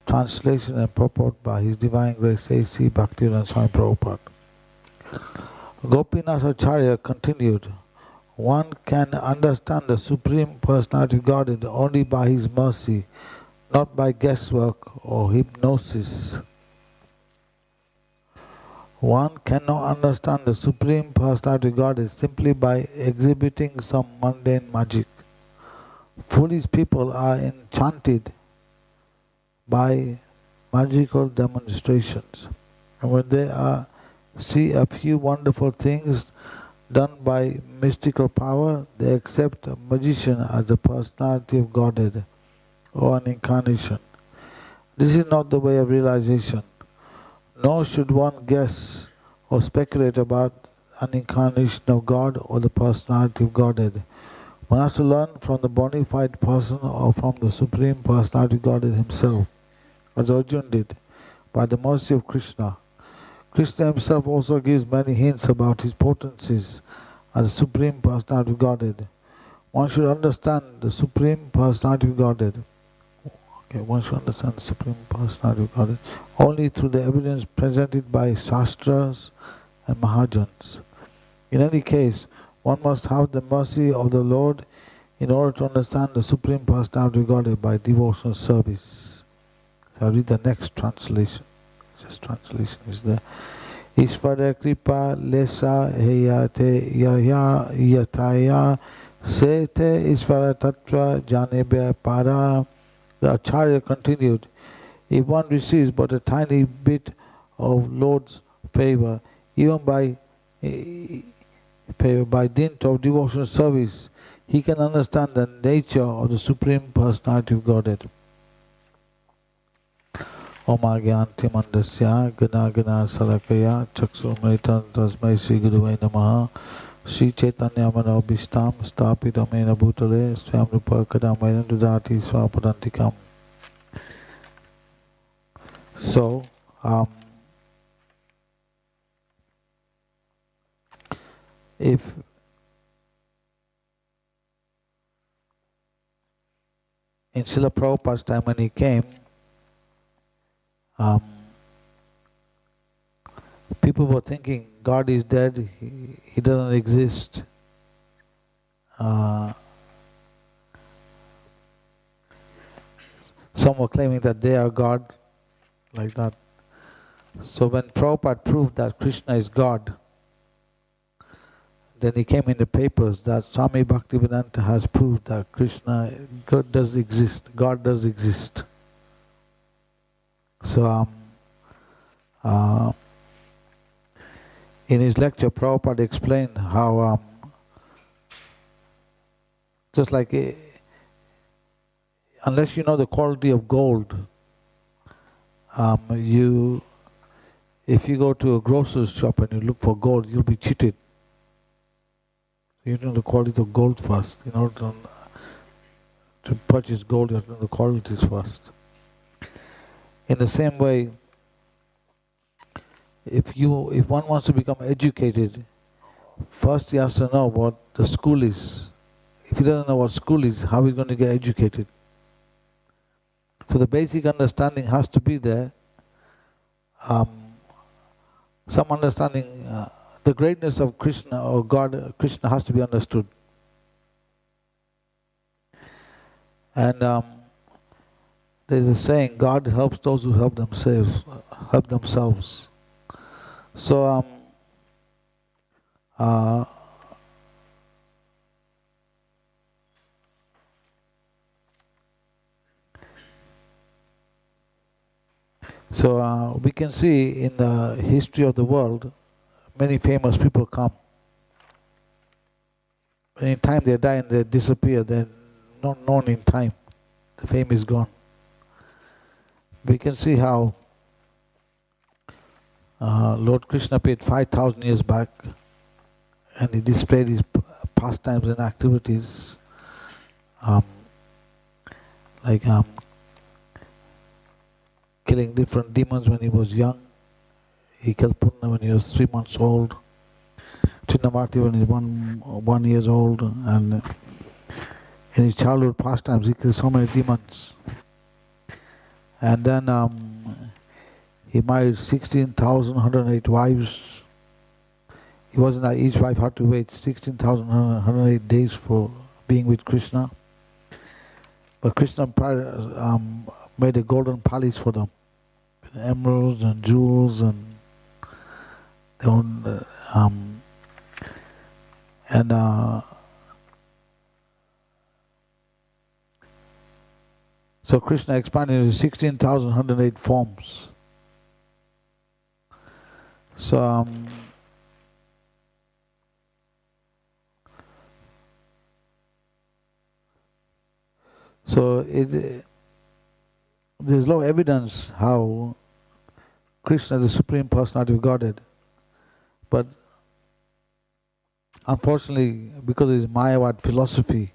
Translation and purport by His Divine Grace A.C. Bhaktivedanta Swami Prabhupada. Gopinath Acharya continued, one can understand the Supreme Personality of Godhead only by His mercy, not by guesswork or hypnosis. One cannot understand the Supreme Personality of Godhead simply by exhibiting some mundane magic. Foolish people are enchanted by magical demonstrations, and when they see a few wonderful things done by mystical power, they accept a magician as the personality of Godhead or an incarnation. This is not the way of realization. Nor should one guess or speculate about an incarnation of God or the personality of Godhead. One has to learn from the bona fide person or from the Supreme Personality of Godhead Himself, as Arjuna did, by the mercy of Krishna. Krishna Himself also gives many hints about His potencies as the Supreme Personality of Godhead. One should understand the Supreme Personality of Godhead. One should understand the Supreme Personality of Godhead only through the evidence presented by Shastras and Mahajans. In any case, one must have the mercy of the Lord in order to understand the Supreme Personality of Godhead by devotional service. So I'll read the next translation. This translation is there. Ishvara kripa lesa heyate yaya yataya sete ishvara tattva janebya para. The Acharya continued, if one receives but a tiny bit of Lord's favor, even by dint of devotional service, he can understand the nature of the Supreme Personality of Godhead. Om Agyanti Mandasya Gana Gana Salakaya Chaksumritan Tasmai Sri Guruvai Namaha Sri Chaitanya Mano Bhishtam Stapitamena Bhutale Swam Rupa Kadamayan Dudati Swapadantikam. So, if in Srila Prabhupada's time when he came, people were thinking God is dead, he doesn't exist. Some were claiming that they are God, like that. So when Prabhupada proved that Krishna is God, then he came in the papers that Swami Bhaktivedanta has proved that Krishna, God does exist. God does exist. So in his lecture, Prabhupada explained how just like unless you know the quality of gold, if you go to a grocer's shop and you look for gold, you'll be cheated. You know the quality of gold first. In order to purchase gold, you have to know the qualities first. In the same way, if one wants to become educated, first he has to know what the school is. If he doesn't know what school is, how is he going to get educated? So the basic understanding has to be there. Some understanding, the greatness of Krishna or God, Krishna has to be understood. And there's a saying, God helps those who help themselves. So we can see in the history of the world, many famous people come. In time they die and they disappear, they're not known in time. The fame is gone. We can see how Lord Krishna appeared 5,000 years back and he displayed his pastimes and activities like killing different demons when he was young. He killed Punna when he was 3 months old, Chinnamati when he was 1 year old, and in his childhood pastimes he killed so many demons. And then he married 16,108 wives. It wasn't that each wife had to wait 16,108 days for being with Krishna. But Krishna made a golden palace for them, emeralds and jewels and their own, so Krishna expanded into 16,108 forms. So there's no evidence how Krishna is the Supreme Personality of Godhead. But unfortunately, because of his Mayavad philosophy,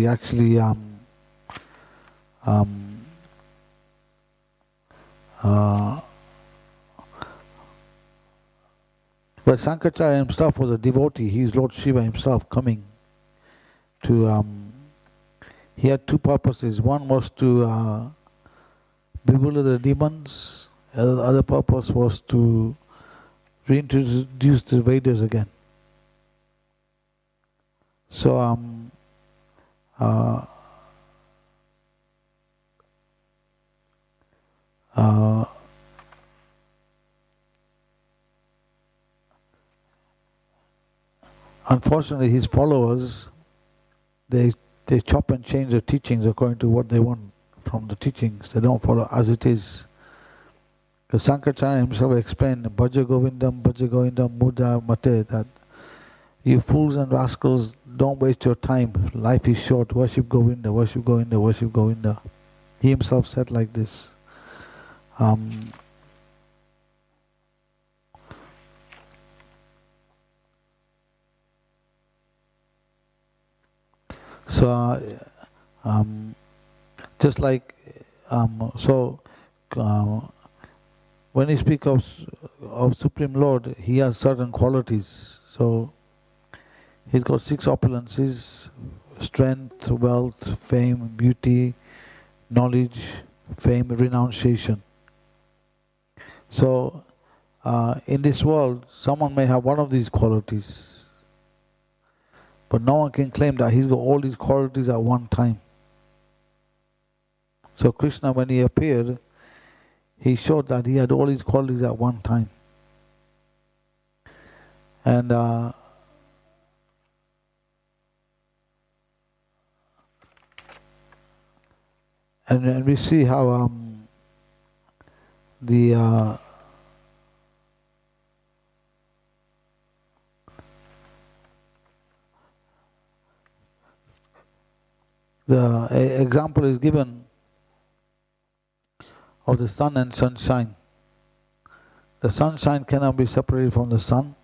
actually but Sankaracharya himself was a devotee. He is Lord Shiva himself coming to. He had two purposes. One was to bewilder the demons. The other purpose was to reintroduce the Vedas again. So unfortunately, his followers, they chop and change the teachings according to what they want from the teachings. They don't follow as it is. Because Sankaracharya himself explained, Bhaja Govindam, Muda Mate, that you fools and rascals, don't waste your time. Life is short. Worship Govinda, worship Govinda, worship Govinda. He himself said like this. So, just like, when you speak of Supreme Lord, he has certain qualities. So, he's got 6 opulences: strength, wealth, fame, beauty, knowledge, fame, renunciation. So, in this world, someone may have one of these qualities, but no one can claim that he's got all these qualities at one time. So Krishna, when he appeared, he showed that he had all these qualities at one time. And we see how the example is given of the sun and sunshine. The sunshine cannot be separated from the sun.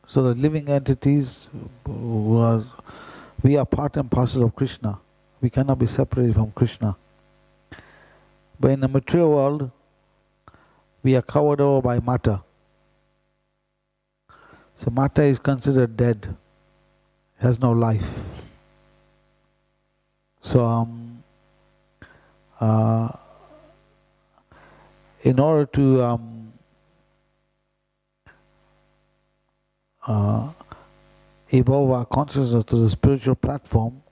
So the living entities, we are part and parcel of Krishna. We cannot be separated from Krishna. But in the material world, we are covered over by matter. So matter is considered dead. It has no life. So in order to evolve our consciousness to the spiritual platform,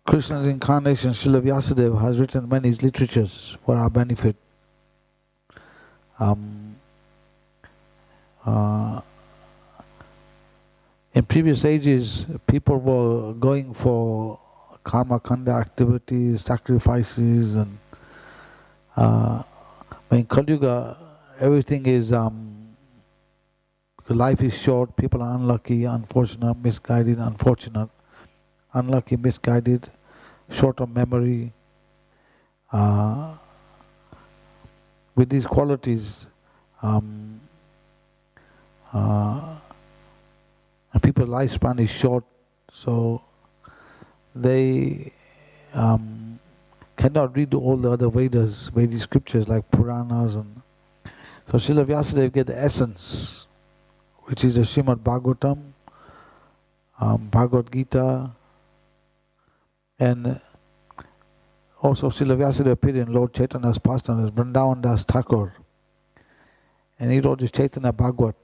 Krishna's incarnation, Srila Vyasadeva, has written many literatures for our benefit. In previous ages, people were going for karma kanda activities, sacrifices, and in Kali Yuga, everything is life is short. People are unlucky, unfortunate, misguided, unfortunate, unlucky, misguided, short of memory. With these qualities, and people's lifespan is short, so they cannot read all the other Vedas, Vedic scriptures like Puranas, and so Srila Vyasadeva get the essence, which is the Srimad Bhagavatam, Bhagavad Gita, And also Srila Vyasadeva appeared in Lord Chaitanya's pastime as Vrindavan Das Thakur. And he wrote his Chaitanya Bhagavat.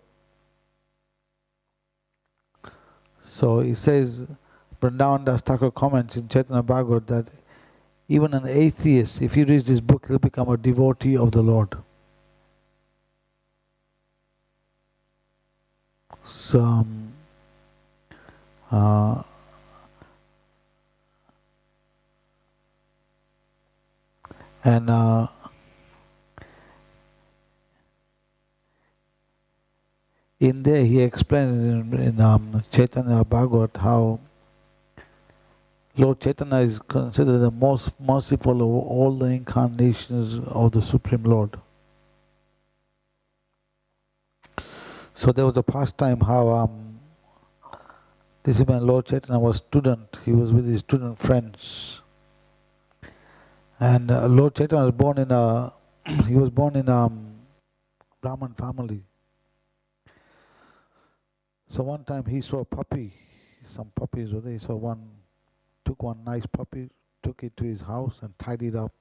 So he says, Vrindavan Das Thakur comments in Chaitanya Bhagavat that even an atheist, if he reads this book, he'll become a devotee of the Lord. So, in there he explains in Chaitanya Bhagavat how Lord Chaitanya is considered the most merciful of all the incarnations of the Supreme Lord. So there was a pastime how this is when Lord Chaitanya was student. He was with his student friends, and Lord Chaitanya was born in a he was born in a Brahmin family. So one time he saw a puppy. Some puppies were there. He saw took one nice puppy, took it to his house and tied it up.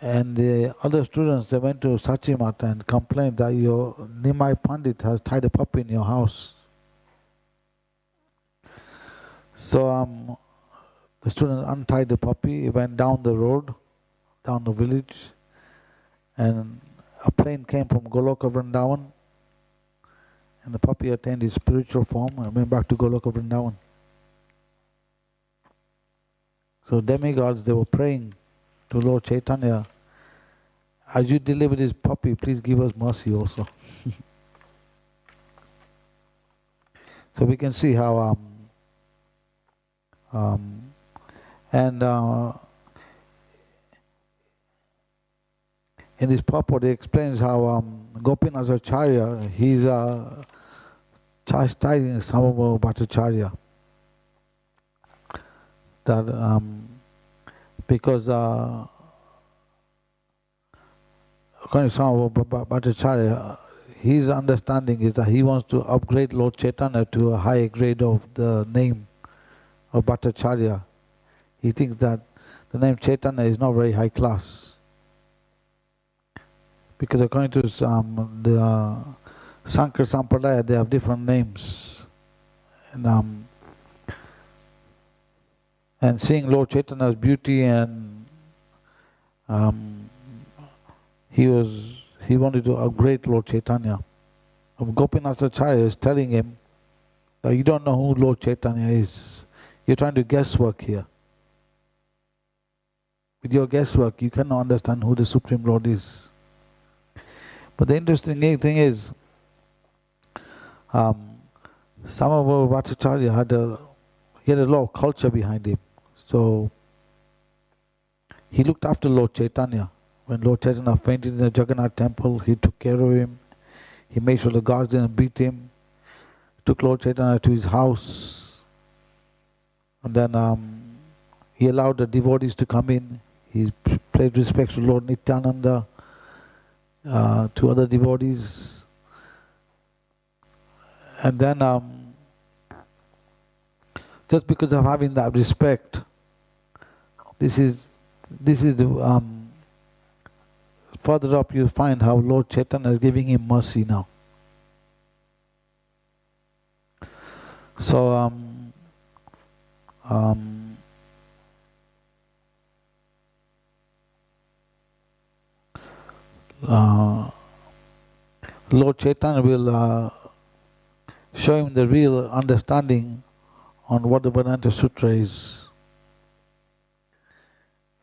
And the other students, they went to Sachimata and complained that your Nimai Pandit has tied a puppy in your house. So the student untied the puppy, he went down the road, down the village, and a plane came from Goloka Vrindavan, and the puppy attained his spiritual form and went back to Goloka Vrindavan. So demigods, they were praying to Lord Chaitanya, as you deliver this puppy, please give us mercy also. So we can see how in this purport he explains how Gopinath Acharya, he's chastising Samabhava Bhattacharya. That because according to Samabhava Bhattacharya, his understanding is that he wants to upgrade Lord Chaitanya to a higher grade of the name of Bhattacharya. He thinks that the name Chaitanya is not very high class. Because according to the Sankar Sampradaya, they have different names. And seeing Lord Chaitanya's beauty, and he wanted to upgrade Lord Chaitanya. Gopinath Acharya is telling him that you don't know who Lord Chaitanya is. You're trying to guesswork here. With your guesswork, you cannot understand who the Supreme Lord is. But the interesting thing is, Samabhava Bhattacharya had a lot of culture behind him. So he looked after Lord Chaitanya. When Lord Chaitanya fainted in the Jagannath temple, he took care of him. He made sure the guards didn't beat him. Took Lord Chaitanya to his house. And then he allowed the devotees to come in. He paid respect to Lord Nityananda, to other devotees. And then just because of having that respect, this is the further up you find how Lord Chaitanya is giving him mercy now. So Lord Chaitanya will show him the real understanding on what the Vedanta Sutra is.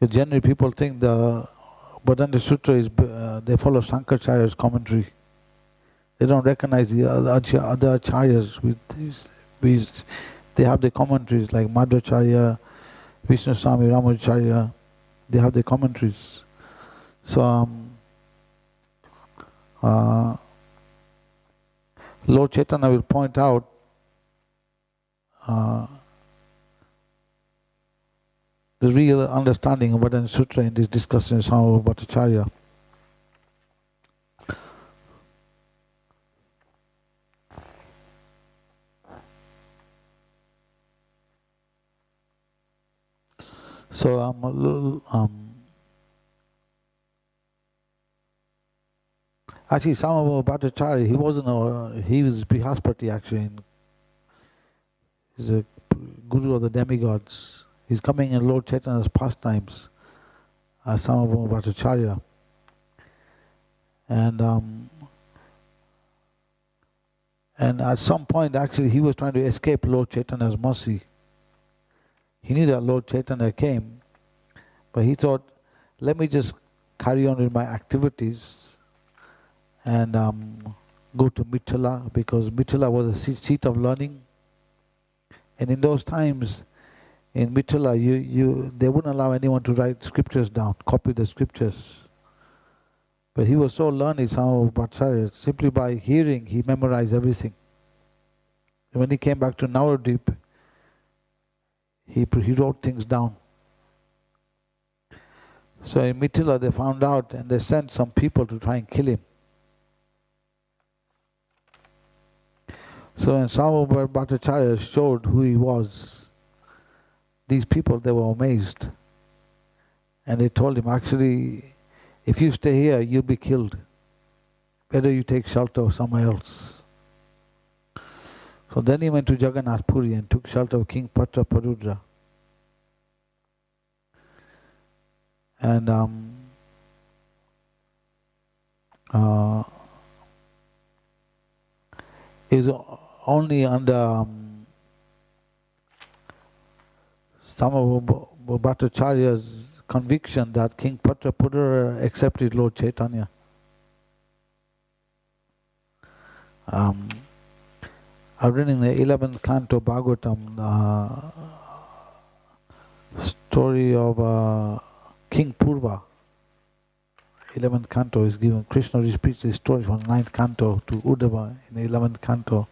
Generally people think the Vedanta Sutra is, they follow Shankaracharya's commentary. They don't recognize the other acharyas they have the commentaries like Madhvacharya, Vishnu Swami, Ramacharya, they have the commentaries. So Lord Chaitanya will point out the real understanding of Vedanta Sutra in this discussion of Samabhava Bhattacharya. So actually, Sama Bhattacharya, he was Brihaspati actually. He's a guru of the demigods. He's coming in Lord Chaitanya's pastimes as Sama Bhattacharya. And at some point, actually, he was trying to escape Lord Chaitanya's mercy. He knew that Lord Chaitanya came, but he thought, let me just carry on with my activities and go to Mithila, because Mithila was a seat of learning. And in those times, in Mithila, they wouldn't allow anyone to write scriptures down, copy the scriptures. But he was so learned, Sama Bhattacharya, simply by hearing, he memorized everything. And when he came back to Navadvip, he wrote things down. So in Mithila, they found out and they sent some people to try and kill him. So when Sama Bhattacharya showed who he was, these people, they were amazed. And they told him, actually, if you stay here, you'll be killed. Better you take shelter somewhere else. So then he went to Jagannath Puri and took shelter of King Patra Parudra. And it was only under Sama Bhattacharya's conviction that King Patra Parudra accepted Lord Chaitanya. I've written in the 11th canto Bhagavatam story of King Purva. 11th canto is given. Krishna repeats this story from the 9th canto to Uddhava in the 11th canto.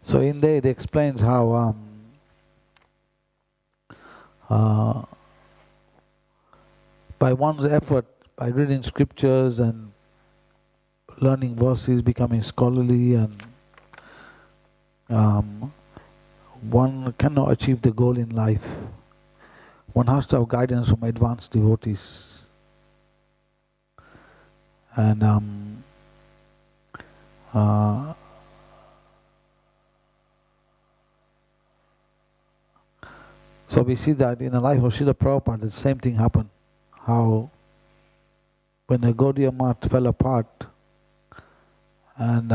So in there it explains how by one's effort, by reading scriptures and learning verses, becoming scholarly, and one cannot achieve the goal in life. One has to have guidance from advanced devotees. And so we see that in the life of Srila Prabhupada, the same thing happened. How when the Gaudiya Math fell apart, and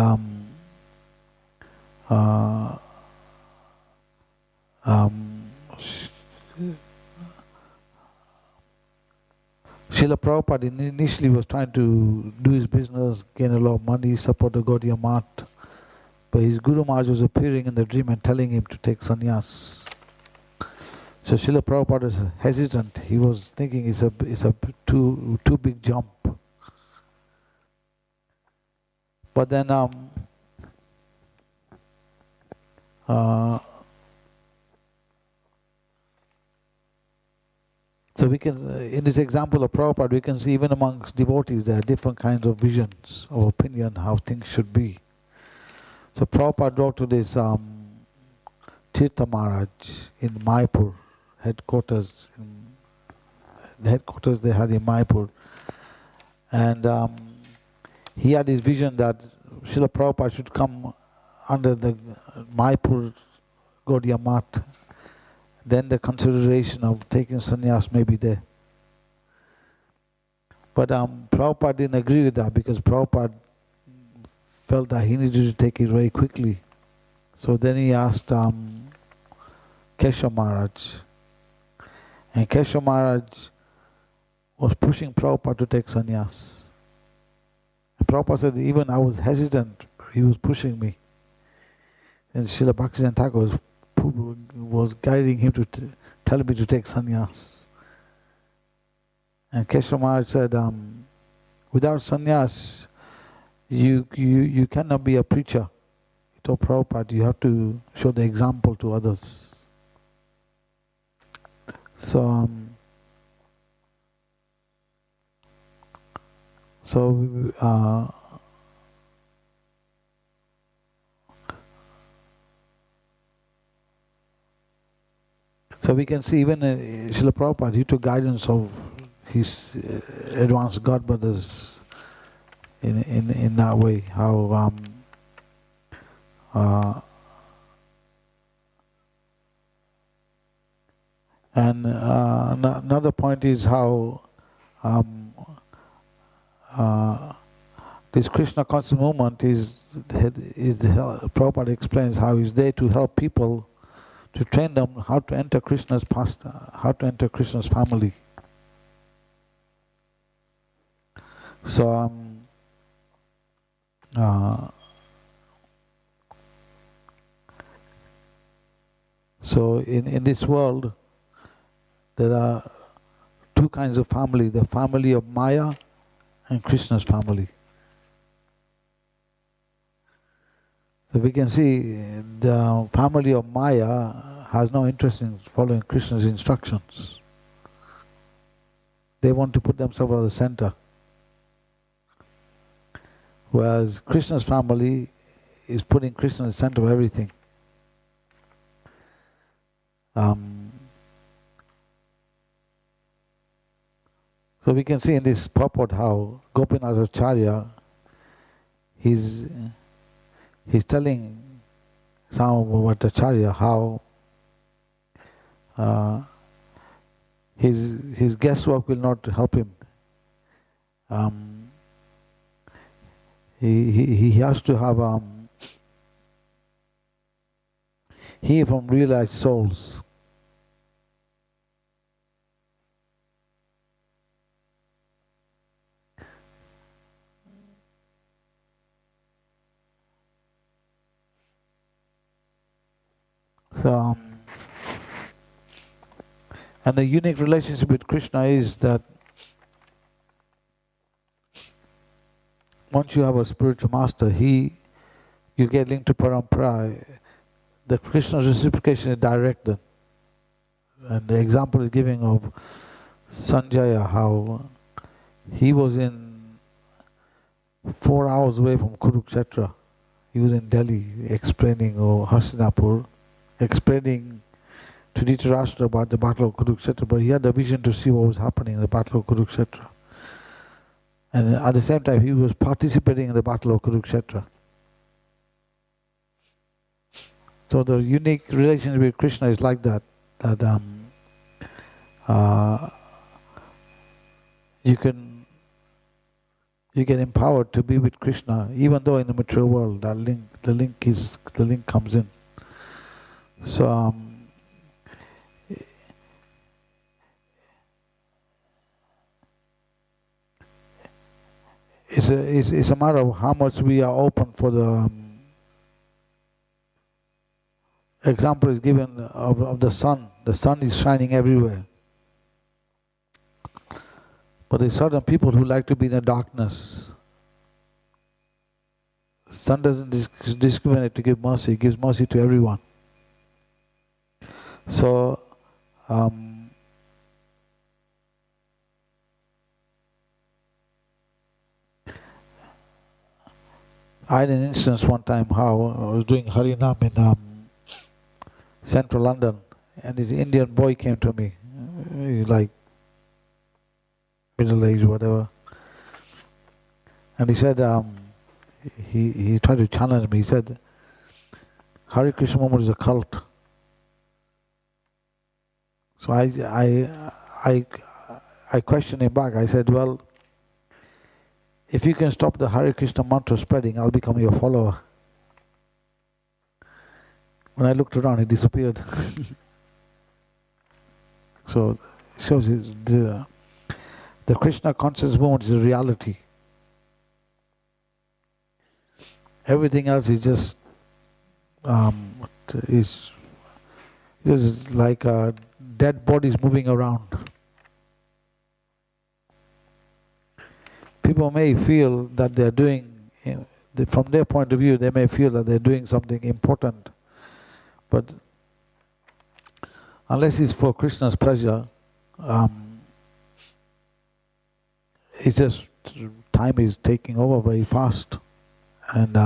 Srila Prabhupada initially was trying to do his business, gain a lot of money, support the Gaudiya Math, but his Guru Maharaj was appearing in the dream and telling him to take sannyas. So Srila Prabhupada was hesitant. He was thinking it's a too big jump. But then so we can, in this example of Prabhupada, we can see even amongst devotees there are different kinds of visions or opinion how things should be. So Prabhupada wrote to this Tirtha Maharaj in Mayapur, headquarters. The headquarters they had in Mayapur. And he had this vision that Srila Prabhupada should come under the Mayapur Gaudiya Math. Then the consideration of taking sannyas may be there. But Prabhupada didn't agree with that, because Prabhupada felt that he needed to take it very quickly. So then he asked Keshav Maharaj. And Keshav Maharaj was pushing Prabhupada to take sannyas. And Prabhupada said, even I was hesitant, he was pushing me. And Srila Bhaktivinoda Thakur was guiding him to tell me to take sannyas. And Keshav Maharaj said, without sannyas, you cannot be a preacher. He told Prabhupada, you have to show the example to others. So So we can see even Srila Prabhupada, he took guidance of his advanced God brothers in that way. How and another point is how this Krishna conscious movement Prabhupada explains how he's there to help people, to train them how to enter Krishna's past, how to enter Krishna's family. So so in this world there are two kinds of family: the family of Maya and Krishna's family. So we can see the family of Maya has no interest in following Krishna's instructions. They want to put themselves at the center. Whereas Krishna's family is putting Krishna at the center of everything. So we can see in this purport how Gopinath Acharya, he's telling Samavata how his guesswork will not help him. He has to have hear from realized souls. So, and the unique relationship with Krishna is that once you have a spiritual master, you get linked to Parampara. The Krishna's reciprocation is direct then. And the example is giving of Sanjaya, how he was 4 hours away from Kurukshetra. He was in Delhi explaining, or Hastinapur, explaining to Dhritarashtra about the battle of Kurukshetra, but he had the vision to see what was happening in the battle of Kurukshetra. And at the same time, he was participating in the battle of Kurukshetra. So the unique relationship with Krishna is like that. That you get empowered to be with Krishna, even though in the material world the link comes in. So it's a matter of how much we are open for the example is given of the sun. The sun is shining everywhere. But there are certain people who like to be in the darkness. The sun doesn't discriminate to give mercy, it gives mercy to everyone. So, I had an instance one time how I was doing Harinam in central London, and this Indian boy came to me, like middle age, whatever, and he said, he tried to challenge me. He said, Hare Krishna movement is a cult. So I questioned him back. I said, well, if you can stop the Hare Krishna mantra spreading, I'll become your follower. When I looked around, he disappeared. So it shows the Krishna conscious movement is a reality. Everything else is just is like dead bodies moving around. People may feel that they're doing, from their point of view, they may feel that they're doing something important. But unless it's for Krishna's pleasure, it's just time is taking over very fast. And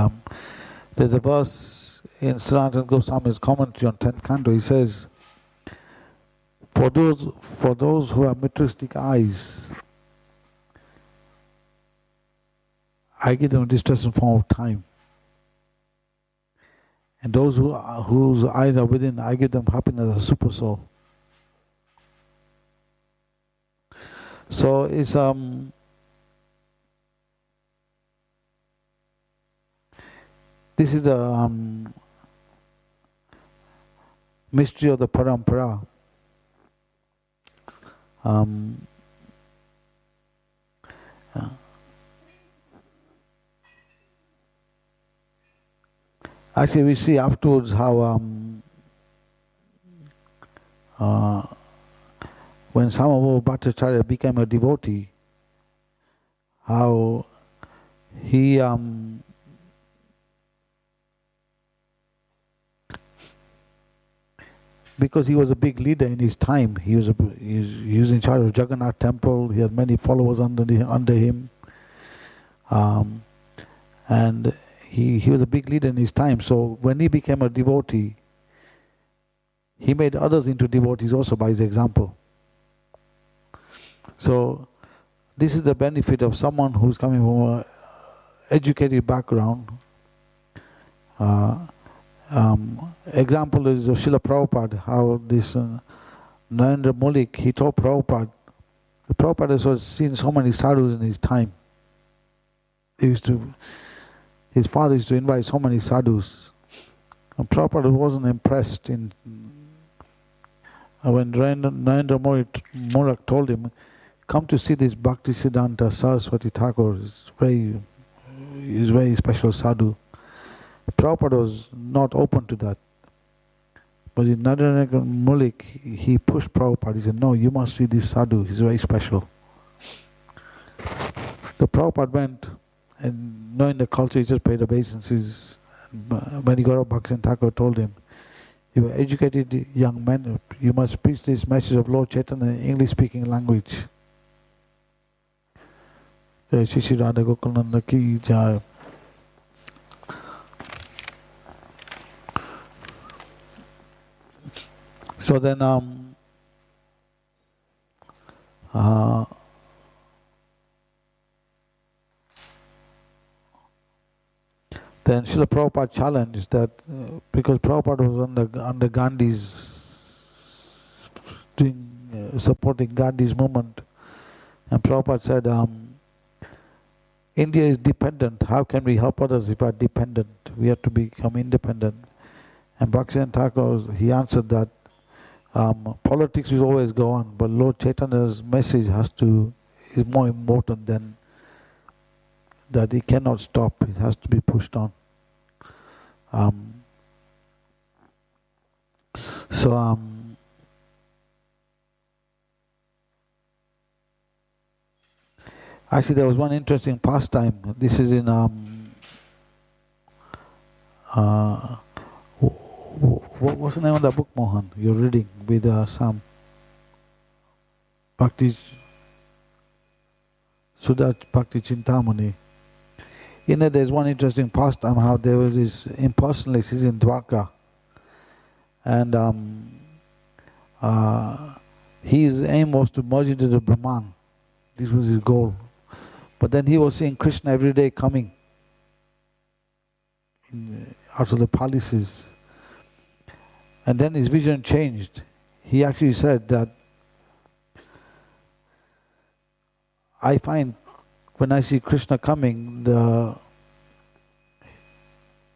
there's a verse in Sanatana Goswami's commentary on 10th canto. He says, For those who have materialistic eyes, I give them distress in form of time. And those whose eyes are within, I give them happiness as a super soul. So it's this is the mystery of the parampara. Actually, we see afterwards how when Samavara Bhattacharya became a devotee, how he because he was a big leader in his time, he was in charge of Jagannath temple. He had many followers under him, and he was a big leader in his time. So when he became a devotee, he made others into devotees also by his example. So this is the benefit of someone who's coming from an educated background. Example is Srila Prabhupada, how this Narendra Malik, he told Prabhupada, Prabhupada has seen so many sadhus in his time. His father used to invite so many sadhus. And Prabhupada wasn't impressed when Narendra Malik told him, come to see this Bhaktisiddhanta Saraswati Thakur, he's very special sadhu. Prabhupada was not open to that. But in Narendra Malik, he pushed Prabhupada. He said, no, you must see this sadhu, he's very special. The Prabhupada went, and knowing the culture, he just paid obeisances. When he got up, Bhaktivinoda Thakur told him, you are educated young man, you must preach this message of Lord Chaitanya in English-speaking language. Jai Shri Shri Radha Gokulananda Ki Jai. So then, then Srila Prabhupada challenged that because Prabhupada was under Gandhi's supporting Gandhi's movement, and Prabhupada said, India is dependent. How can we help others if we are dependent? We have to become independent. And Bhaktivinoda Thakur, he answered that politics will always go on, but Lord Chaitanya's message is more important than that. It cannot stop. It has to be pushed on. Actually, there was one interesting pastime. This is in what's the name of the book, Mohan? You're reading with Sam Bhakti Sudha Bhakti Chintamani. In it, there's one interesting pastime how there was this impersonalist. He's in Dwarka, and his aim was to merge into the Brahman. This was his goal. But then he was seeing Krishna every day coming out of the palaces. And then his vision changed. He actually said that, I find when I see Krishna coming, the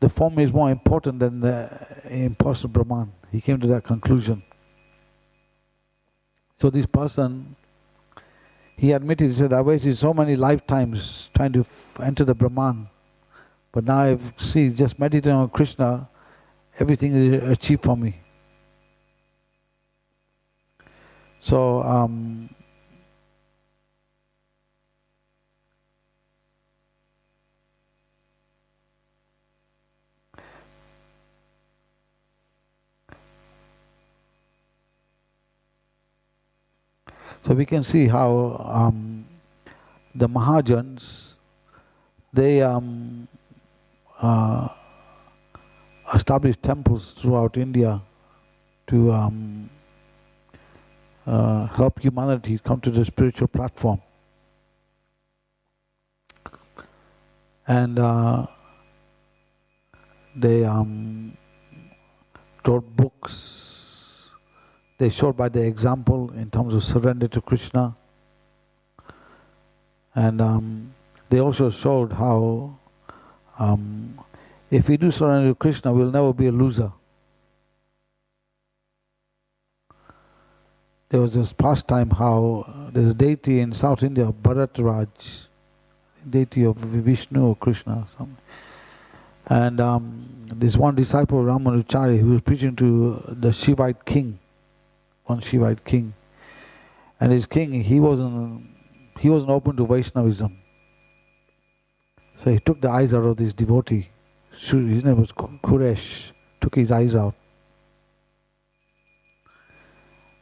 form is more important than the impersonal Brahman. He came to that conclusion. So this person, he admitted, he said, I wasted so many lifetimes trying to enter the Brahman. But now I see, just meditating on Krishna, everything is achieved for me. So, so we can see how the Mahajans, they established temples throughout India to help humanity come to the spiritual platform. And they wrote books. They showed by the example in terms of surrender to Krishna. And they also showed how if we do surrender to Krishna, we'll never be a loser. There was this pastime how there's a deity in South India, Bharatraj, deity of Vishnu or Krishna or something. And this one disciple, Ramanujacharya, he was preaching to the Shivite king, one Shivite king. And his king, he wasn't open to Vaishnavism. So he took the eyes out of this devotee. His name was Kuresh, took his eyes out.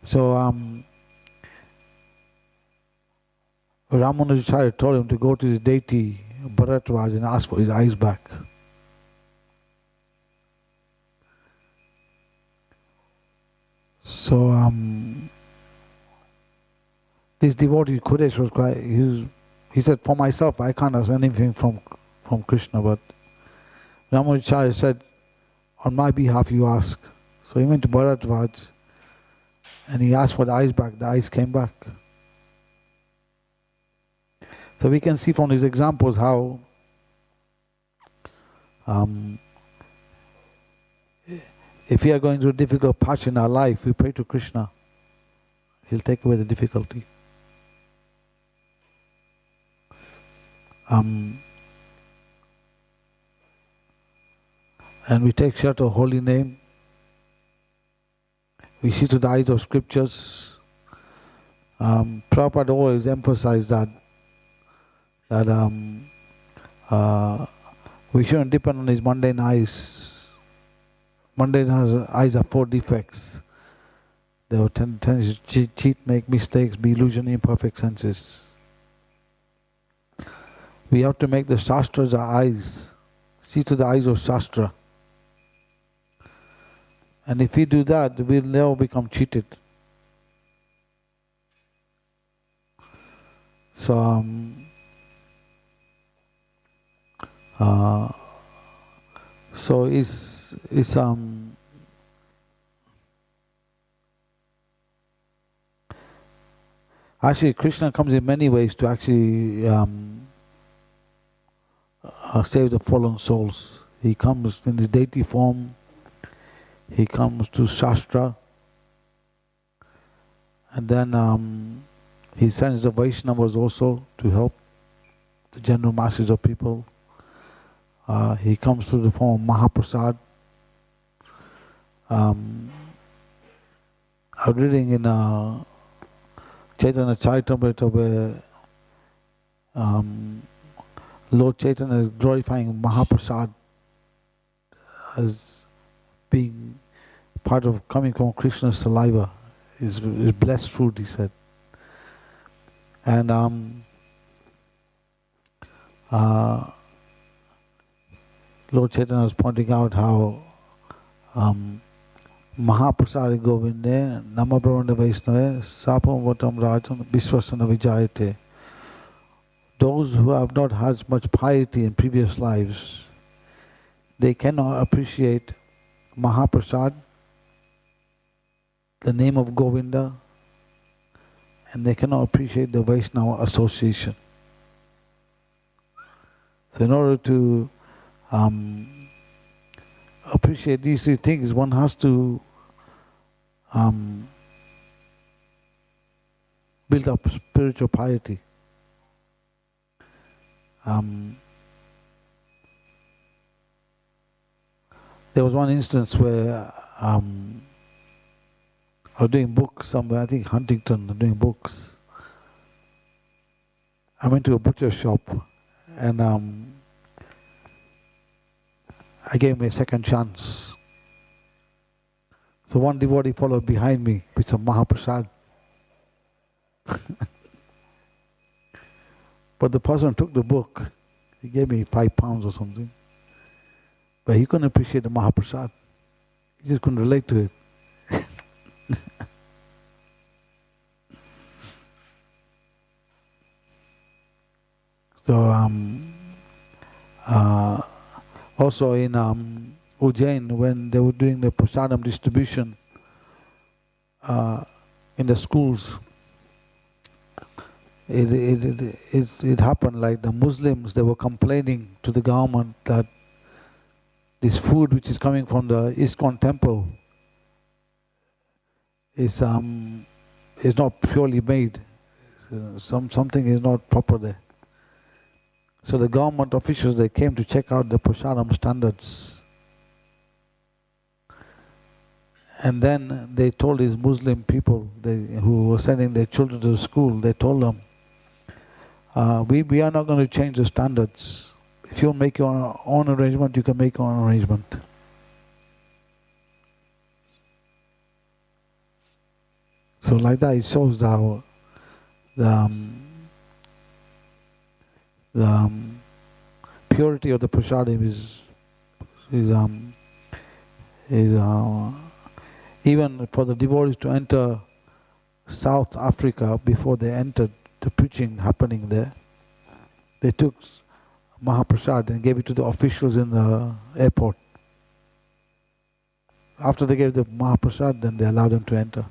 So Ramanujacharya told him to go to the deity Bharatraj and ask for his eyes back. So this devotee Kuresh was quite, he said, for myself I can't ask anything from Krishna, but Ramanujacharya said, on my behalf you ask. So he went to Bharatraj and he asked for the eyes back. The eyes came back. So we can see from these examples how if we are going through a difficult patch in our life, we pray to Krishna. He'll take away the difficulty. And we take shelter of holy name. We see to the eyes of scriptures. Prabhupada always emphasized that we shouldn't depend on his mundane eyes. Mundane eyes are 4 defects. They have tendency to cheat, make mistakes, be illusion, imperfect senses. We have to make the Shastras our eyes. See to the eyes of Shastra. And if we do that, we'll never become cheated. So, actually Krishna comes in many ways to actually save the fallen souls. He comes in the deity form. He comes to Shastra, and then he sends the Vaishnavas also to help the general masses of people. He comes through the form of Mahaprasad. I was reading in Chaitanya Charitamrita where Lord Chaitanya is glorifying Mahaprasad as being part of coming from Krishna's saliva, is blessed food, he said. And Lord Chaitanya was pointing out how Mahaprasad Govinde, Nama Brahmana Vaishnava, Sapam Vatam Rajan, Vishwasana Vijayate. Those who have not had much piety in previous lives, they cannot appreciate Mahaprasad, the name of Govinda, and they cannot appreciate the Vaishnava association. So in order to appreciate these 3 things, one has to build up spiritual piety. There was one instance where I was doing books somewhere, I think Huntington, doing books. I went to a butcher shop and I gave him a second chance. So one devotee followed behind me with some Mahaprasad. But the person took the book, he gave me £5 or something. But he couldn't appreciate the Mahaprasad. He just couldn't relate to it. So also in Ujjain, when they were doing the prasadam distribution in the schools, it happened like the Muslims, they were complaining to the government that this food which is coming from the ISKCON temple is not purely made. Something is not proper there. So the government officials, they came to check out the prasadam standards. And then they told these Muslim people who were sending their children to the school, they told them, we are not going to change the standards. If you make your own arrangement, you can make your own arrangement. So like that, it shows how the purity of the prasadam is even for the devotees to enter South Africa, before they entered the preaching happening there, they took Mahaprasad and gave it to the officials in the airport. After they gave the Mahaprasad, then they allowed them to enter.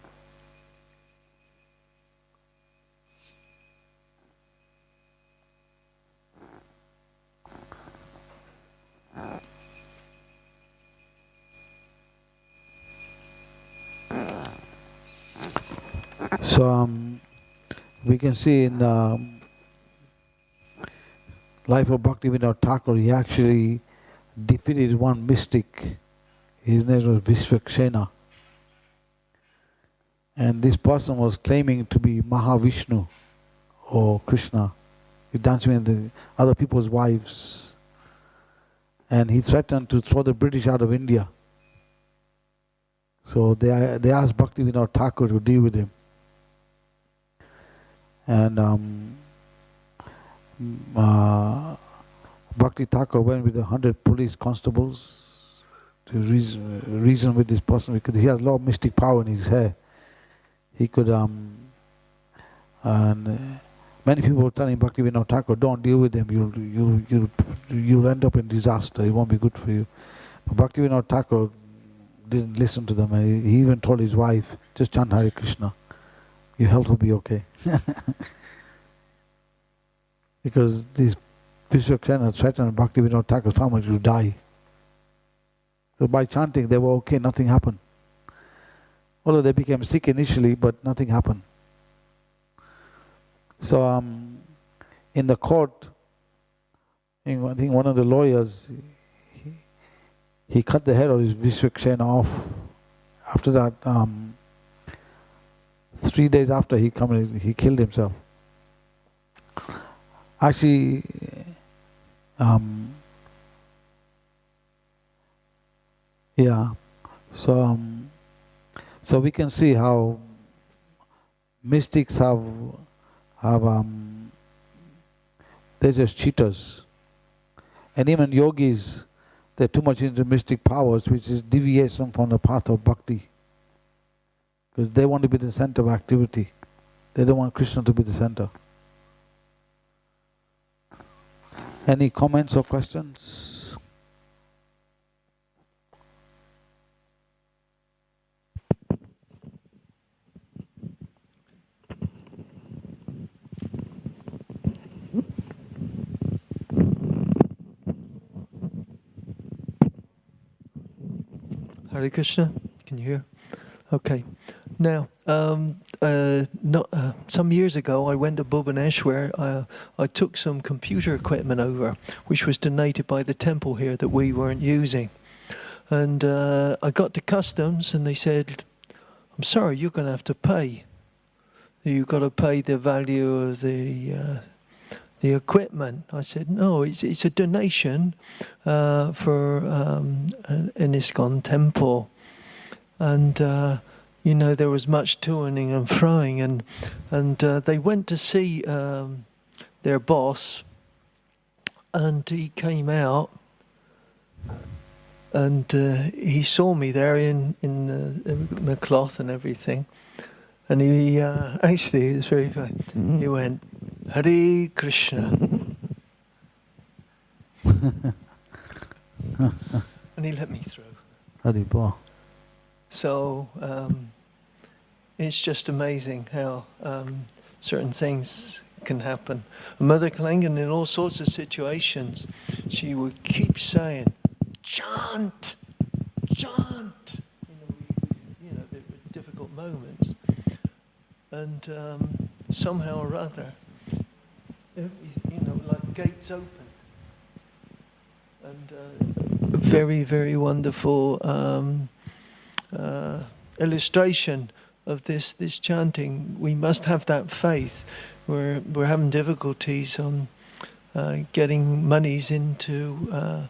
So we can see in the life of Bhaktivinoda Thakur, he actually defeated one mystic. His name was Visvaksena. And this person was claiming to be Mahavishnu or Krishna. He danced with the other people's wives. And he threatened to throw the British out of India. So they asked Bhaktivinoda Thakur to deal with him. And Bhakti Thakur went with 100 police constables to reason with this person, because he has a lot of mystic power in his hair. He could, and many people were telling Bhaktivinoda Thakur, don't deal with him, you'll end up in disaster, it won't be good for you. But Bhaktivinoda Thakur didn't listen to them, and he even told his wife, just chant Hare Krishna, your health will be okay. Because these Visvaksena threatened Bhaktivinoda Thakur's family to die. So by chanting, they were okay, nothing happened. Although they became sick initially, but nothing happened. So in the court, I think one of the lawyers, he cut the head of his Visvaksena off. After that, 3 days after he killed himself. Actually, yeah. So we can see how mystics they're just cheaters, and even yogis, they're too much into mystic powers, which is deviation from the path of bhakti, because they want to be the center of activity. They don't want Krishna to be the center. Any comments or questions? Hare Krishna, can you hear? Okay. Now, some years ago, I went to Bhubaneswar. I took some computer equipment over, which was donated by the temple here that we weren't using. And I got to customs, and they said, "I'm sorry, you're going to have to pay. You've got to pay the value of the equipment." I said, "No, it's a donation for an ISKCON temple." And there was much toing and froing, and they went to see their boss, and he came out, and he saw me there in the cloth and everything, and he actually, it's very funny. He went, "Hare Krishna," And he let me through. Haribol. So it's just amazing how certain things can happen. Mother Kalengan, in all sorts of situations, she would keep saying, chant, chant. There were difficult moments. And somehow or other, like gates opened. And a very, very wonderful illustration of this chanting. We must have that faith. We're having difficulties on getting monies into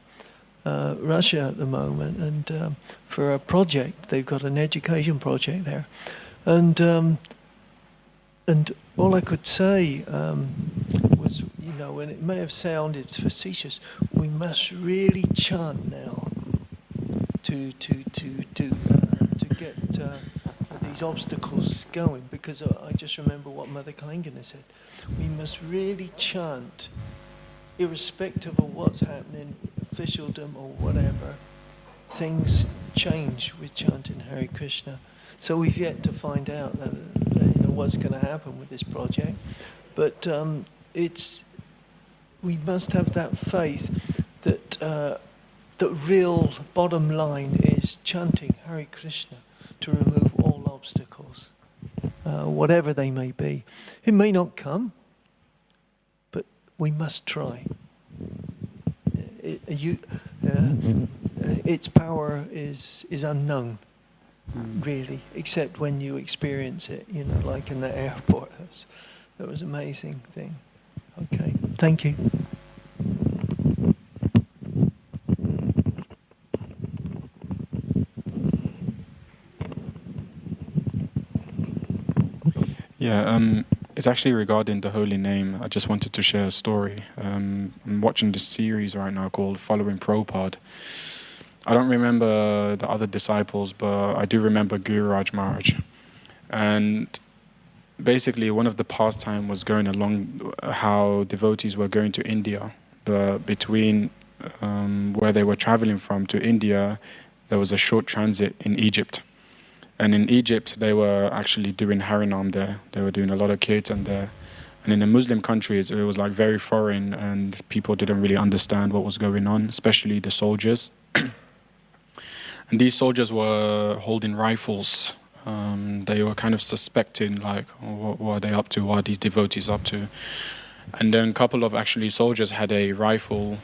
Russia at the moment, and for a project, they've got an education project there, and all I could say was, and it may have sounded facetious, we must really chant now to get these obstacles going, because I just remember what Mother Kalengan said. We must really chant, irrespective of what's happening, officialdom or whatever. Things change with chanting Hare Krishna. So we've yet to find out what's going to happen with this project, but we must have that faith that the real bottom line is chanting Hare Krishna to remove all obstacles, whatever they may be. It may not come, but we must try. Its power is unknown, really, except when you experience it, like in the airport. That was an amazing thing. Okay, thank you. Yeah, it's actually regarding the holy name. I just wanted to share a story. I'm watching this series right now called Following Prabhupada. I don't remember the other disciples, but I do remember Guru Raj Maharaj. And basically, one of the pastime was going along how devotees were going to India. But between where they were traveling from to India, there was a short transit in Egypt. And in Egypt, they were actually doing Harinam there. They were doing a lot of kirtan there. And in the Muslim countries, it was like very foreign, and people didn't really understand what was going on, especially the soldiers. And these soldiers were holding rifles. They were kind of suspecting, like, what are they up to? What are these devotees up to? And then a couple of actually soldiers had a rifle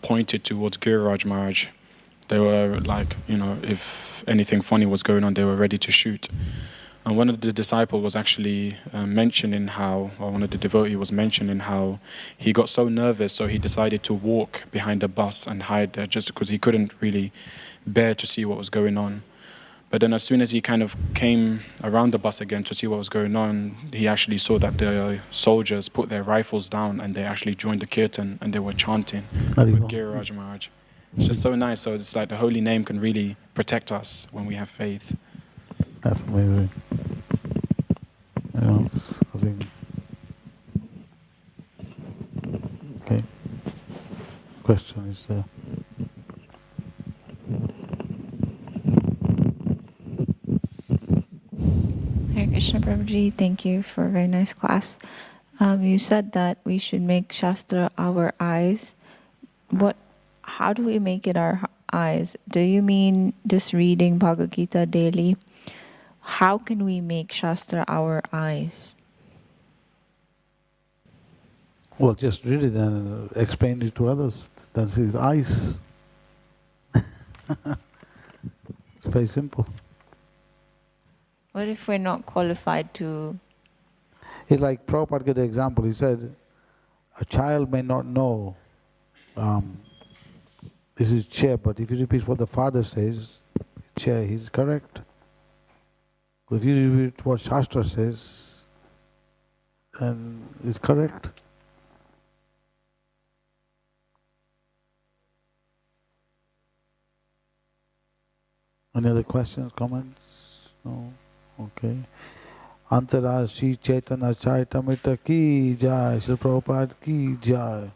pointed towards Guru Raj Maharaj. They were like, if anything funny was going on, they were ready to shoot. And one of the disciples was actually mentioning how, or one of the devotees was mentioning how he got so nervous, so he decided to walk behind the bus and hide there just because he couldn't really bear to see what was going on. But then as soon as he kind of came around the bus again to see what was going on, he actually saw that the soldiers put their rifles down and they actually joined the kirtan and they were chanting with Guru Raj Maharaj. It's just so nice. So it's like the holy name can really protect us when we have faith. That's amazing. I think. Okay. Question is there. Hare Krishna Prabhuji, thank you for a very nice class. You said that we should make Shastra our eyes. How do we make it our eyes? Do you mean just reading Bhagavad Gita daily? How can we make Shastra our eyes? Well, just read it and explain it to others. That's his eyes. It's very simple. What if we're not qualified to? It's like Prabhupada gave the example. He said, a child may not know this is chair, but if you repeat what the father says, chair, he's correct. If you repeat what Shastra says, then it's correct. Any other questions, comments? No? Okay. Antara Shri Chaitanya Charitamrita ki jai, Sri Prabhupada ki jai.